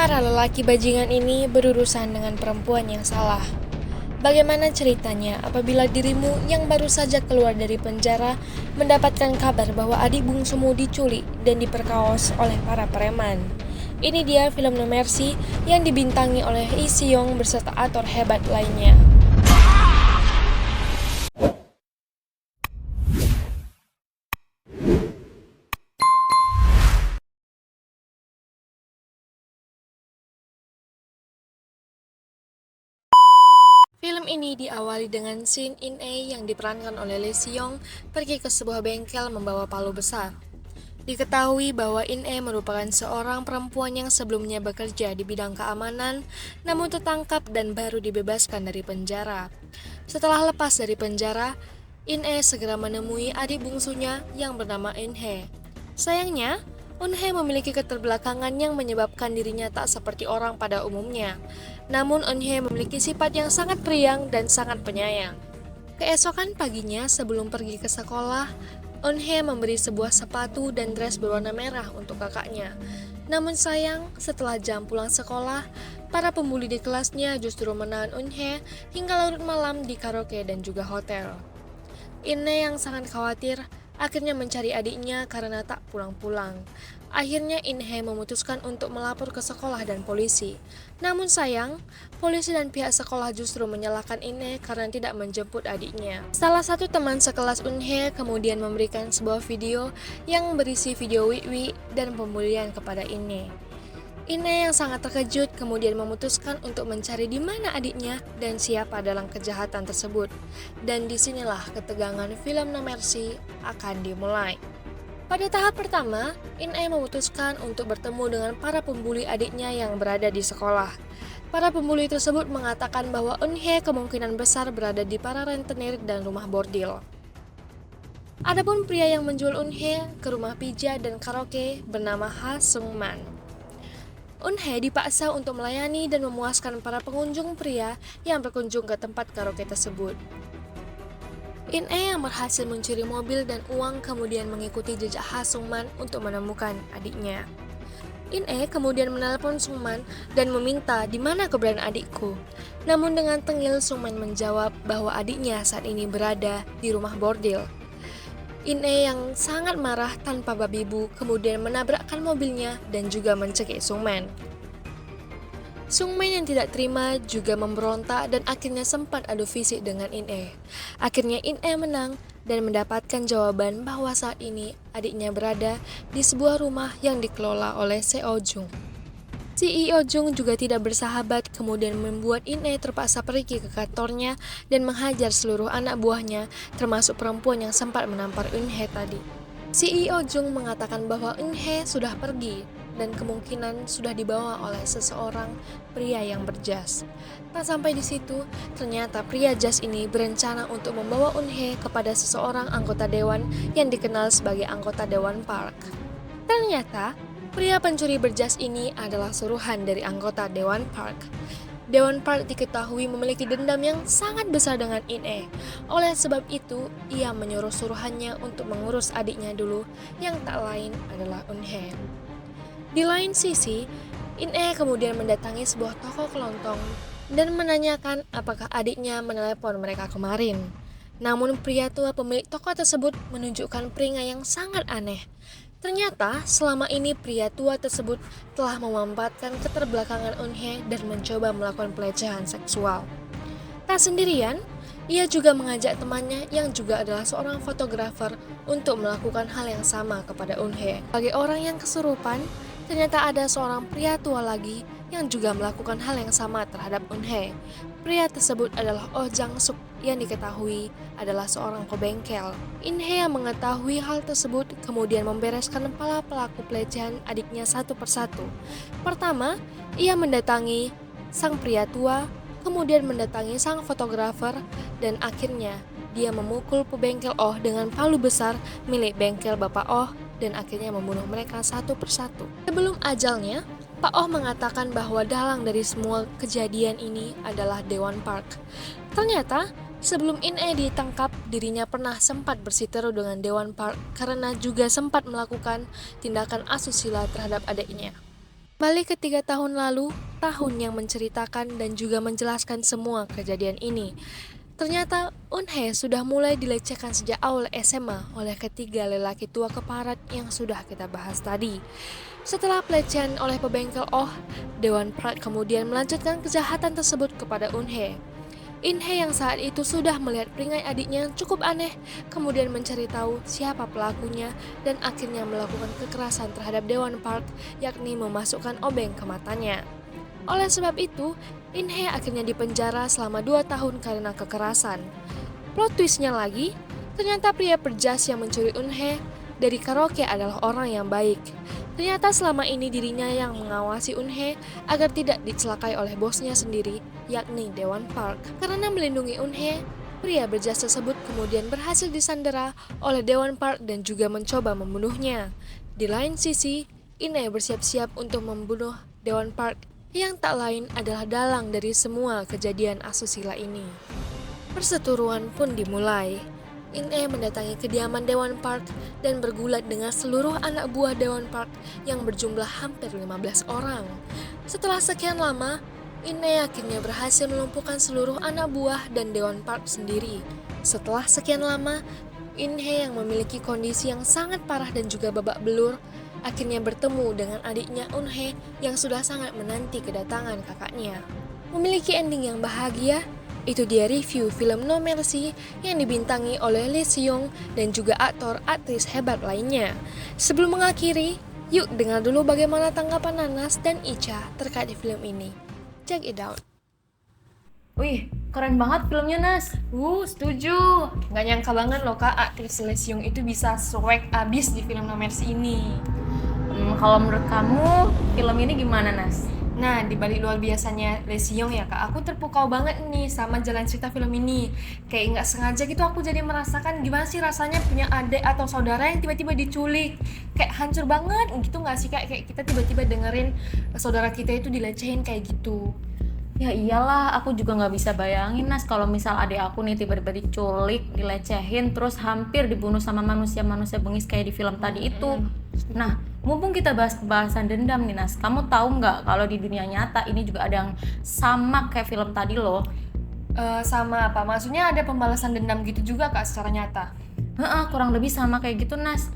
Para lelaki bajingan ini berurusan dengan perempuan yang salah. Bagaimana ceritanya apabila dirimu yang baru saja keluar dari penjara mendapatkan kabar bahwa adik bungsumu diculik dan diperkaos oleh para preman? Ini dia film No Mercy yang dibintangi oleh Lee Seung beserta aktor hebat lainnya. Film ini diawali dengan scene In-ae yang diperankan oleh Lee Seung pergi ke sebuah bengkel membawa palu besar. Diketahui bahwa In-ae merupakan seorang perempuan yang sebelumnya bekerja di bidang keamanan, namun tertangkap dan baru dibebaskan dari penjara. Setelah lepas dari penjara, In-ae segera menemui adik bungsunya yang bernama In-hye. Sayangnya, In-hye memiliki keterbelakangan yang menyebabkan dirinya tak seperti orang pada umumnya. Namun In-hye memiliki sifat yang sangat periang dan sangat penyayang. Keesokan paginya sebelum pergi ke sekolah, In-hye memberi sebuah sepatu dan dress berwarna merah untuk kakaknya. Namun sayang, setelah jam pulang sekolah, para pembuli di kelasnya justru menahan In-hye hingga larut malam di karaoke dan juga hotel. In-hye yang sangat khawatir akhirnya mencari adiknya karena tak pulang-pulang. Akhirnya In-hye memutuskan untuk melapor ke sekolah dan polisi. Namun sayang, polisi dan pihak sekolah justru menyalahkan In-hye karena tidak menjemput adiknya. Salah satu teman sekelas In-hye kemudian memberikan sebuah video yang berisi video Wi dan pembulian kepada In-hye. In-hye yang sangat terkejut kemudian memutuskan untuk mencari di mana adiknya dan siapa dalam kejahatan tersebut. Dan disinilah ketegangan film No Mercy akan dimulai. Pada tahap pertama, In-hye memutuskan untuk bertemu dengan para pembuli adiknya yang berada di sekolah. Para pembuli tersebut mengatakan bahwa In-hye kemungkinan besar berada di para rentenir dan rumah bordil. Adapun pria yang menjual In-hye ke rumah pija dan karaoke bernama Ha Sung-man. In-hye dipaksa untuk melayani dan memuaskan para pengunjung pria yang berkunjung ke tempat karaoke tersebut. In-hye yang berhasil mencuri mobil dan uang kemudian mengikuti jejak Ha Sung-man untuk menemukan adiknya. In-hye kemudian menelpon Sung-man dan meminta di mana keberadaan adikku. Namun dengan tengil Sung-man menjawab bahwa adiknya saat ini berada di rumah bordil. In-hye yang sangat marah tanpa babi bu kemudian menabrakkan mobilnya dan juga mencekik Sung-man. Sung-man yang tidak terima juga memberontak dan akhirnya sempat adu fisik dengan In-hye. Akhirnya In-hye menang dan mendapatkan jawaban bahwa saat ini adiknya berada di sebuah rumah yang dikelola oleh Seo Jung. CEO Jung juga tidak bersahabat kemudian membuat In-hye terpaksa pergi ke kantornya dan menghajar seluruh anak buahnya termasuk perempuan yang sempat menampar In-hye tadi. CEO Jung mengatakan bahwa In-hye sudah pergi dan kemungkinan sudah dibawa oleh seseorang pria yang berjas. Tak sampai di situ, ternyata pria jas ini berencana untuk membawa In-hye kepada seseorang anggota dewan yang dikenal sebagai anggota Dewan Park. Ternyata, pria pencuri berjas ini adalah suruhan dari anggota Dewan Park. Dewan Park diketahui memiliki dendam yang sangat besar dengan In-hye. Oleh sebab itu, ia menyuruh suruhannya untuk mengurus adiknya dulu, yang tak lain adalah In-hye. Di lain sisi, In-hye kemudian mendatangi sebuah toko kelontong dan menanyakan apakah adiknya menelepon mereka kemarin. Namun pria tua pemilik toko tersebut menunjukkan peringai yang sangat aneh. Ternyata selama ini pria tua tersebut telah memanfaatkan keterbelakangan In-hye dan mencoba melakukan pelecehan seksual. Tak sendirian, ia juga mengajak temannya yang juga adalah seorang fotografer untuk melakukan hal yang sama kepada In-hye. Bagi orang yang kesurupan, ternyata ada seorang pria tua lagi yang juga melakukan hal yang sama terhadap In-hye. Pria tersebut adalah Oh Jang-suk yang diketahui adalah seorang pebengkel. In-hye yang mengetahui hal tersebut kemudian membereskan para pelaku pelecehan adiknya satu persatu. Pertama, ia mendatangi sang pria tua, kemudian mendatangi sang fotografer, dan akhirnya dia memukul pebengkel Oh dengan palu besar milik bengkel Bapak Oh dan akhirnya membunuh mereka satu persatu. Sebelum ajalnya, Pak Oh mengatakan bahwa dalang dari semua kejadian ini adalah Dewan Park. Ternyata, sebelum In-hye ditangkap, dirinya pernah sempat bersiteru dengan Dewan Park karena juga sempat melakukan tindakan asusila terhadap adiknya. Balik ke 3 tahun lalu, tahun yang menceritakan dan juga menjelaskan semua kejadian ini. Ternyata Eun-hye sudah mulai dilecehkan sejak awal SMA oleh ketiga lelaki tua keparat yang sudah kita bahas tadi. Setelah pelecehan oleh pebengkel Oh, Dewan Park kemudian melanjutkan kejahatan tersebut kepada Eun-hye. In-hye yang saat itu sudah melihat peringai adiknya yang cukup aneh, kemudian mencari tahu siapa pelakunya dan akhirnya melakukan kekerasan terhadap Dewan Park, yakni memasukkan obeng ke matanya. Oleh sebab itu, In-hye akhirnya dipenjara selama 2 tahun karena kekerasan. Plot twistnya lagi, ternyata pria perjas yang mencuri Eun-hye dari karaoke adalah orang yang baik. Ternyata selama ini dirinya yang mengawasi Eun-hye agar tidak dicelakai oleh bosnya sendiri, yakni Dewan Park. Karena melindungi Eun-hye, pria berjas tersebut kemudian berhasil disandera oleh Dewan Park dan juga mencoba membunuhnya. Di lain sisi, In-hye bersiap-siap untuk membunuh Dewan Park yang tak lain adalah dalang dari semua kejadian asusila ini. Perseteruan pun dimulai. In-hye mendatangi kediaman Dewan Park dan bergulat dengan seluruh anak buah Dewan Park yang berjumlah hampir 15 orang. Setelah sekian lama, In-hye akhirnya berhasil melumpuhkan seluruh anak buah dan Dewan Park sendiri. Setelah sekian lama, In-hye yang memiliki kondisi yang sangat parah dan juga babak belur, akhirnya bertemu dengan adiknya Eun-hye yang sudah sangat menanti kedatangan kakaknya. Memiliki ending yang bahagia. Itu dia review film No Mercy yang dibintangi oleh Lee Seung dan juga aktor-aktris hebat lainnya. Sebelum mengakhiri, yuk dengar dulu bagaimana tanggapan Nanas dan Icha terkait film ini. Check it out. Wih, keren banget filmnya, Nas. Setuju. Gak nyangka banget loh kak, aktris Lee Seung itu bisa swag abis di film No Mercy ini. Kalau menurut kamu, film ini gimana, Nas? Nah, di balik luar biasanya Lee Seung ya kak, aku terpukau banget nih sama jalan cerita film ini. Kayak nggak sengaja gitu aku jadi merasakan gimana sih rasanya punya adik atau saudara yang tiba-tiba diculik. Kayak hancur banget gitu nggak sih kak? Kayak kita tiba-tiba dengerin saudara kita itu dilecehin kayak gitu. Ya iyalah, aku juga nggak bisa bayangin, Nas, kalau misal adik aku nih tiba-tiba diculik, dilecehin, terus hampir dibunuh sama manusia-manusia bengis kayak di film tadi itu. Nah, mumpung kita bahas pembahasan dendam nih, Nas, kamu tahu nggak kalau di dunia nyata ini juga ada yang sama kayak film tadi loh. Sama apa? Maksudnya ada pembalasan dendam gitu juga kak secara nyata? Kurang lebih sama kayak gitu, Nas.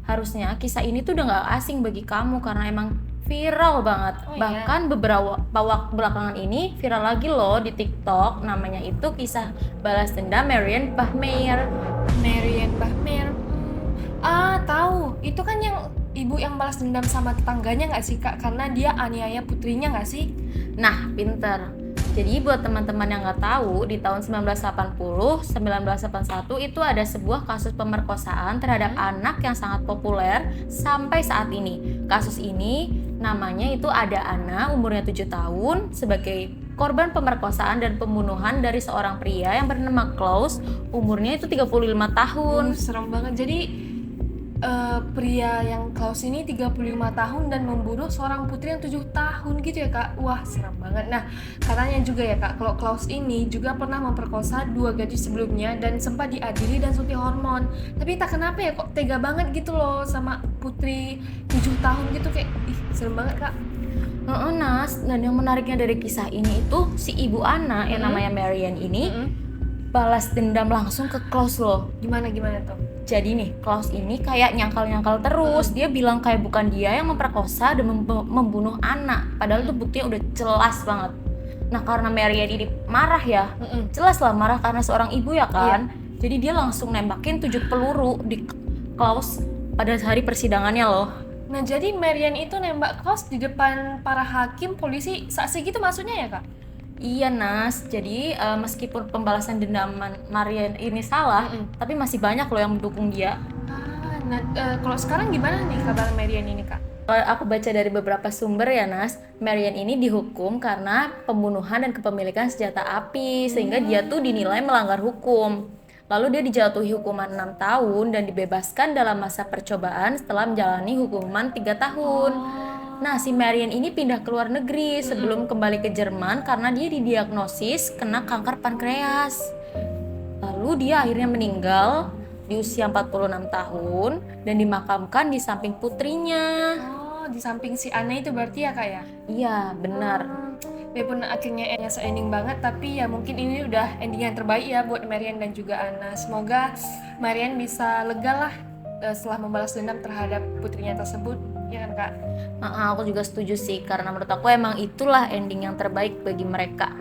Harusnya kisah ini tuh udah nggak asing bagi kamu karena emang viral banget. Oh, iya. Bahkan beberapa waktu belakangan ini viral lagi loh di TikTok. Namanya itu kisah balas dendam Marian Bahmeer. Marian Bahmer. Tahu. Itu kan yang ibu yang balas dendam sama tetangganya nggak sih kak? Karena dia aniaya putrinya nggak sih? Nah, pinter. Jadi buat teman-teman yang nggak tahu, di tahun 1980, 1981 itu ada sebuah kasus pemerkosaan terhadap anak yang sangat populer sampai saat ini. Kasus ini namanya itu ada Ana, umurnya 7 tahun, sebagai korban pemerkosaan dan pembunuhan dari seorang pria yang bernama Klaus, umurnya itu 35 tahun. Serem banget. Jadi pria yang Klaus ini 35 tahun dan membunuh seorang putri yang 7 tahun gitu ya kak. Wah serem banget. Nah katanya juga ya kak, kalau Klaus ini juga pernah memperkosa 2 gadis sebelumnya dan sempat diadili dan suntik hormon. Tapi tak kenapa ya kok tega banget gitu loh sama putri 7 tahun gitu, kayak serem banget kak. Nas, dan yang menariknya dari kisah ini itu si ibu Ana yang namanya Marian ini balas dendam langsung ke Klaus loh. Gimana tuh? Jadi nih, Klaus ini kayak nyangkal-nyangkal terus. Dia bilang kayak bukan dia yang memperkosa dan membunuh anak. Padahal itu buktinya udah jelas banget. Nah, karena Marian ini marah ya. Jelas lah marah karena seorang ibu ya kan. Jadi dia langsung nembakin 7 peluru di Klaus pada hari persidangannya loh. Nah jadi Marian itu nembak Klaus di depan para hakim, polisi, saksi gitu maksudnya ya kak? Iya Nas, jadi meskipun pembalasan dendam Marian ini salah, tapi masih banyak loh yang mendukung dia. Kalau sekarang gimana nih kabar Marian ini kak? Aku baca dari beberapa sumber ya Nas, Marian ini dihukum karena pembunuhan dan kepemilikan senjata api, sehingga dia tuh dinilai melanggar hukum. Lalu dia dijatuhi hukuman 6 tahun dan dibebaskan dalam masa percobaan setelah menjalani hukuman 3 tahun. Nah, si Marian ini pindah ke luar negeri sebelum kembali ke Jerman karena dia didiagnosis kena kanker pankreas. Lalu dia akhirnya meninggal di usia 46 tahun dan dimakamkan di samping putrinya. Oh, di samping si Anna itu berarti ya Kak ya? Iya, benar. Walaupun akhirnya endingnya se-ending banget, tapi ya mungkin ini udah ending yang terbaik ya buat Marian dan juga Anna. Semoga Marian bisa lega lah setelah membalas dendam terhadap putrinya tersebut, ya kan Kak? Aku juga setuju sih, karena menurut aku emang itulah ending yang terbaik bagi mereka.